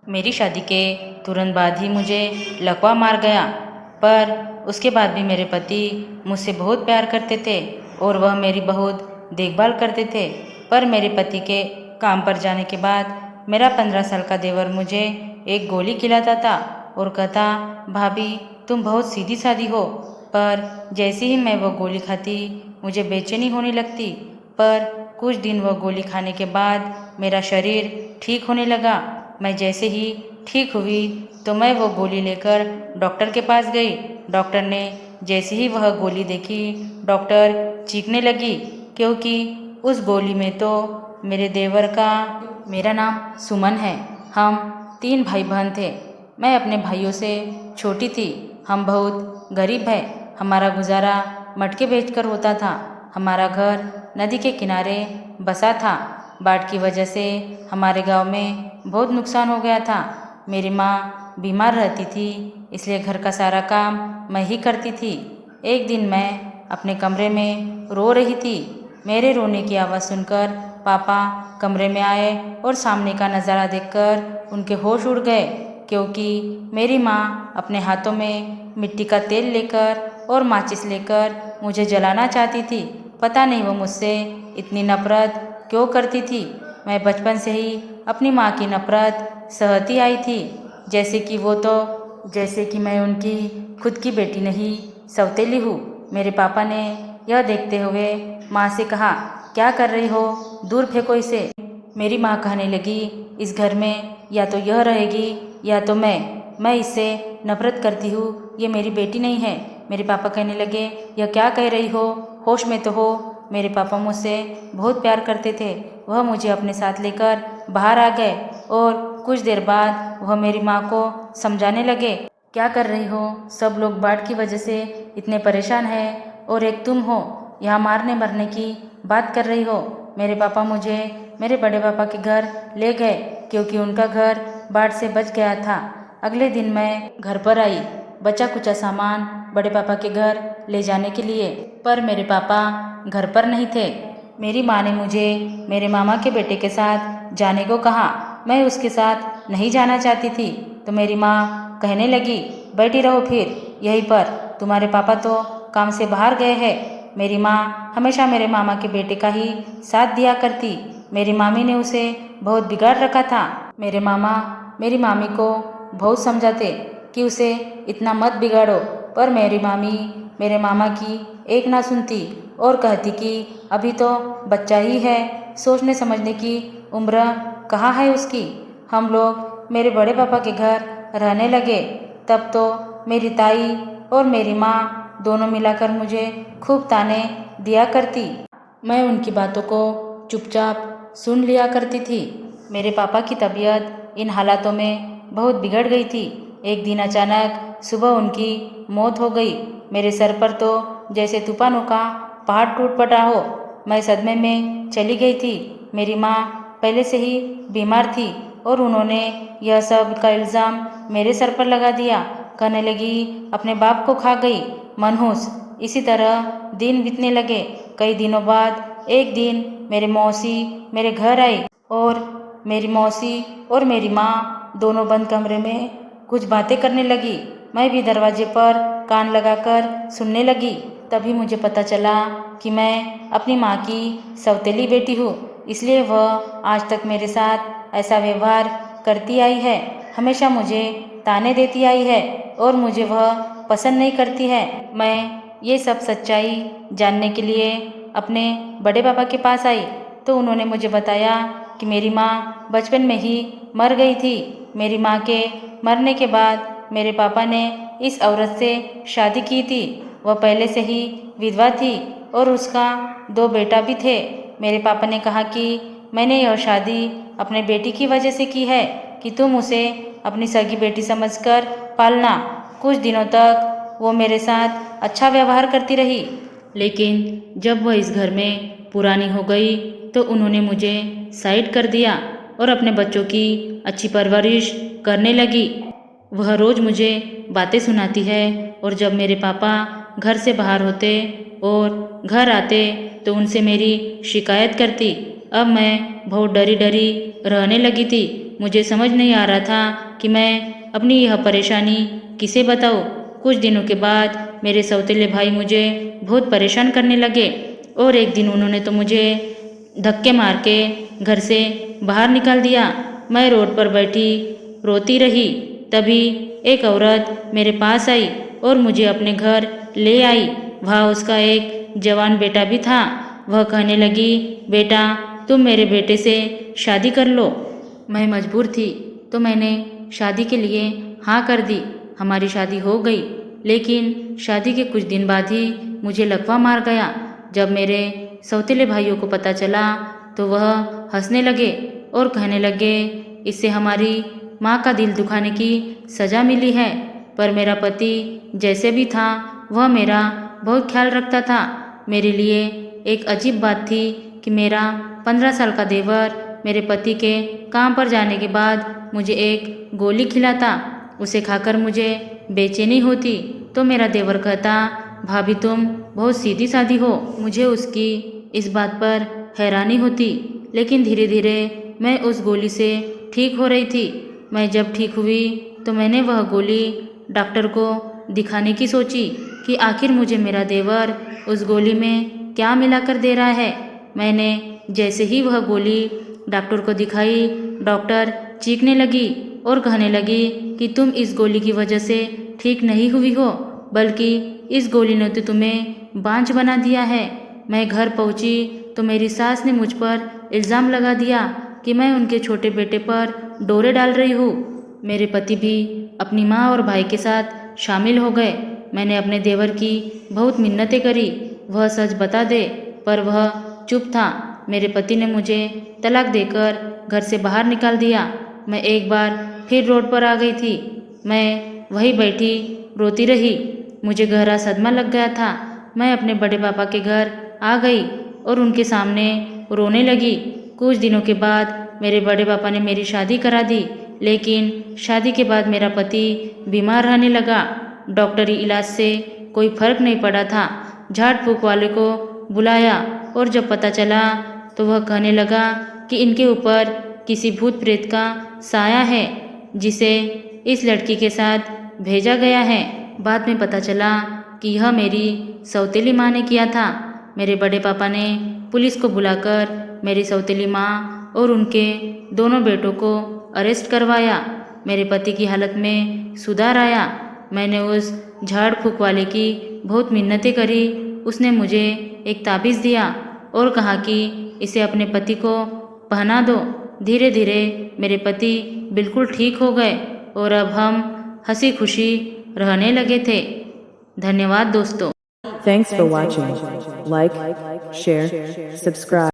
मेरी शादी के तुरंत बाद ही मुझे लकवा मार गया, पर उसके बाद भी मेरे पति मुझसे बहुत प्यार करते थे और वह मेरी बहुत देखभाल करते थे। पर मेरे पति के काम पर जाने के बाद मेरा 15 साल का देवर मुझे एक गोली खिलाता था और कहता, भाभी तुम बहुत सीधी सादी हो। पर जैसे ही मैं वह गोली खाती मुझे बेचैनी होने लगती। पर कुछ दिन वह गोली खाने के बाद मेरा शरीर ठीक होने लगा। मैं जैसे ही ठीक हुई तो मैं वो गोली लेकर डॉक्टर के पास गई। डॉक्टर ने जैसे ही वह गोली देखी, डॉक्टर चीखने लगी, क्योंकि उस गोली में तो मेरे देवर का। मेरा नाम सुमन है। हम 3 भाई बहन थे। मैं अपने भाइयों से छोटी थी। हम बहुत गरीब हैं। हमारा गुजारा मटके बेचकर होता था। हमारा घर नदी के किनारे बसा था। बाढ़ की वजह से हमारे गांव में बहुत नुकसान हो गया था। मेरी माँ बीमार रहती थी, इसलिए घर का सारा काम मैं ही करती थी। एक दिन मैं अपने कमरे में रो रही थी। मेरे रोने की आवाज़ सुनकर पापा कमरे में आए और सामने का नज़ारा देखकर उनके होश उड़ गए, क्योंकि मेरी माँ अपने हाथों में मिट्टी का तेल लेकर और माचिस लेकर मुझे जलाना चाहती थी। पता नहीं वो मुझसे इतनी नफरत क्यों करती थी। मैं बचपन से ही अपनी माँ की नफरत सहती आई थी, जैसे कि मैं उनकी खुद की बेटी नहीं, सौतेली हूँ। मेरे पापा ने यह देखते हुए माँ से कहा, क्या कर रही हो, दूर फेंको इसे। मेरी माँ कहने लगी, इस घर में या तो यह रहेगी या तो मैं इससे नफरत करती हूँ, ये मेरी बेटी नहीं है। मेरे पापा कहने लगे, यह क्या कह रही हो, होश में तो हो। मेरे पापा मुझसे बहुत प्यार करते थे। वह मुझे अपने साथ लेकर बाहर आ गए और कुछ देर बाद वह मेरी माँ को समझाने लगे, क्या कर रही हो, सब लोग बाढ़ की वजह से इतने परेशान हैं और एक तुम हो यहाँ मारने मरने की बात कर रही हो। मेरे पापा मुझे मेरे बड़े पापा के घर ले गए, क्योंकि उनका घर बाढ़ से बच गया था। अगले दिन मैं घर पर आई, बचा कुचा सामान बड़े पापा के घर ले जाने के लिए, पर मेरे पापा घर पर नहीं थे। मेरी माँ ने मुझे मेरे मामा के बेटे के साथ जाने को कहा। मैं उसके साथ नहीं जाना चाहती थी, तो मेरी माँ कहने लगी, बैठी रहो फिर यहीं पर, तुम्हारे पापा तो काम से बाहर गए हैं। मेरी माँ हमेशा मेरे मामा के बेटे का ही साथ दिया करती। मेरी मामी ने उसे बहुत बिगाड़ रखा था। मेरे मामा मेरी मामी को बहुत समझाते कि उसे इतना मत बिगाड़ो, पर मेरी मामी मेरे मामा की एक ना सुनती और कहती कि अभी तो बच्चा ही है, सोचने समझने की उम्र कहाँ है उसकी। हम लोग मेरे बड़े पापा के घर रहने लगे, तब तो मेरी ताई और मेरी माँ दोनों मिलाकर मुझे खूब ताने दिया करती। मैं उनकी बातों को चुपचाप सुन लिया करती थी। मेरे पापा की तबीयत इन हालातों में बहुत बिगड़ गई थी। एक दिन अचानक सुबह उनकी मौत हो गई। मेरे सर पर तो जैसे तूफानों का पहाड़ टूट पड़ा हो। मैं सदमे में चली गई थी। मेरी माँ पहले से ही बीमार थी और उन्होंने यह सब का इल्ज़ाम मेरे सर पर लगा दिया। कहने लगी, अपने बाप को खा गई मनहूस। इसी तरह दिन बीतने लगे। कई दिनों बाद एक दिन मेरे मौसी मेरे घर आई और मेरी मौसी और मेरी माँ दोनों बंद कमरे में कुछ बातें करने लगी। मैं भी दरवाजे पर कान लगाकर सुनने लगी। तभी मुझे पता चला कि मैं अपनी माँ की सौतेली बेटी हूँ, इसलिए वह आज तक मेरे साथ ऐसा व्यवहार करती आई है। हमेशा मुझे ताने देती आई है और मुझे वह पसंद नहीं करती है। मैं ये सब सच्चाई जानने के लिए अपने बड़े पापा के पास आई, तो उन्होंने मुझे बताया कि मेरी माँ बचपन में ही मर गई थी। मेरी माँ के मरने के बाद मेरे पापा ने इस औरत से शादी की थी। वह पहले से ही विधवा थी और उसका 2 बेटा भी थे। मेरे पापा ने कहा कि मैंने यह शादी अपने बेटी की वजह से की है कि तुम उसे अपनी सगी बेटी समझकर पालना। कुछ दिनों तक वो मेरे साथ अच्छा व्यवहार करती रही, लेकिन जब वह इस घर में पुरानी हो गई तो उन्होंने मुझे साइड कर दिया और अपने बच्चों की अच्छी परवरिश करने लगी। वह रोज़ मुझे बातें सुनाती है और जब मेरे पापा घर से बाहर होते और घर आते तो उनसे मेरी शिकायत करती। अब मैं बहुत डरी डरी रहने लगी थी। मुझे समझ नहीं आ रहा था कि मैं अपनी यह परेशानी किसे बताऊँ। कुछ दिनों के बाद मेरे सौतेले भाई मुझे बहुत परेशान करने लगे और एक दिन उन्होंने तो मुझे धक्के मार के घर से बाहर निकाल दिया। मैं रोड पर बैठी रोती रही। तभी एक औरत मेरे पास आई और मुझे अपने घर ले आई। वहाँ उसका एक जवान बेटा भी था। वह कहने लगी, बेटा तुम मेरे बेटे से शादी कर लो। मैं मजबूर थी तो मैंने शादी के लिए हाँ कर दी। हमारी शादी हो गई, लेकिन शादी के कुछ दिन बाद ही मुझे लकवा मार गया। जब मेरे सौतेले भाइयों को पता चला तो वह हंसने लगे और कहने लगे, इससे हमारी माँ का दिल दुखाने की सज़ा मिली है। पर मेरा पति जैसे भी था वह मेरा बहुत ख्याल रखता था। मेरे लिए एक अजीब बात थी कि मेरा 15 साल का देवर मेरे पति के काम पर जाने के बाद मुझे एक गोली खिलाता। उसे खाकर मुझे बेचैनी होती तो मेरा देवर कहता, भाभी तुम बहुत सीधी सादी हो। मुझे उसकी इस बात पर हैरानी होती, लेकिन धीरे धीरे मैं उस गोली से ठीक हो रही थी। मैं जब ठीक हुई तो मैंने वह गोली डॉक्टर को दिखाने की सोची कि आखिर मुझे मेरा देवर उस गोली में क्या मिलाकर दे रहा है। मैंने जैसे ही वह गोली डॉक्टर को दिखाई, डॉक्टर चीखने लगी और कहने लगी कि तुम इस गोली की वजह से ठीक नहीं हुई हो, बल्कि इस गोली ने तो तुम्हें बांझ बना दिया है। मैं घर पहुंची तो मेरी सास ने मुझ पर इल्ज़ाम लगा दिया कि मैं उनके छोटे बेटे पर डोरे डाल रही हूँ। मेरे पति भी अपनी माँ और भाई के साथ शामिल हो गए। मैंने अपने देवर की बहुत मिन्नतें करी वह सच बता दे, पर वह चुप था। मेरे पति ने मुझे तलाक देकर घर से बाहर निकाल दिया। मैं एक बार फिर रोड पर आ गई थी। मैं वहीं बैठी रोती रही। मुझे गहरा सदमा लग गया था। मैं अपने बड़े पापा के घर आ गई और उनके सामने रोने लगी। कुछ दिनों के बाद मेरे बड़े पापा ने मेरी शादी करा दी, लेकिन शादी के बाद मेरा पति बीमार रहने लगा। डॉक्टरी इलाज से कोई फर्क नहीं पड़ा था। झाड़ फूक वाले को बुलाया और जब पता चला तो वह कहने लगा कि इनके ऊपर किसी भूत प्रेत का साया है, जिसे इस लड़की के साथ भेजा गया है। बाद में पता चला कि यह मेरी सौतेली माँ ने किया था। मेरे बड़े पापा ने पुलिस को बुलाकर मेरी सौतेली माँ और उनके दोनों बेटों को अरेस्ट करवाया। मेरे पति की हालत में सुधार आया। मैंने उस झाड़ फूक वाले की बहुत मिन्नतें करी। उसने मुझे एक ताबीज़ दिया और कहा कि इसे अपने पति को पहना दो। धीरे धीरे मेरे पति बिल्कुल ठीक हो गए और अब हम हंसी खुशी रहने लगे थे। धन्यवाद दोस्तों। Thanks for watching. Like, share, subscribe.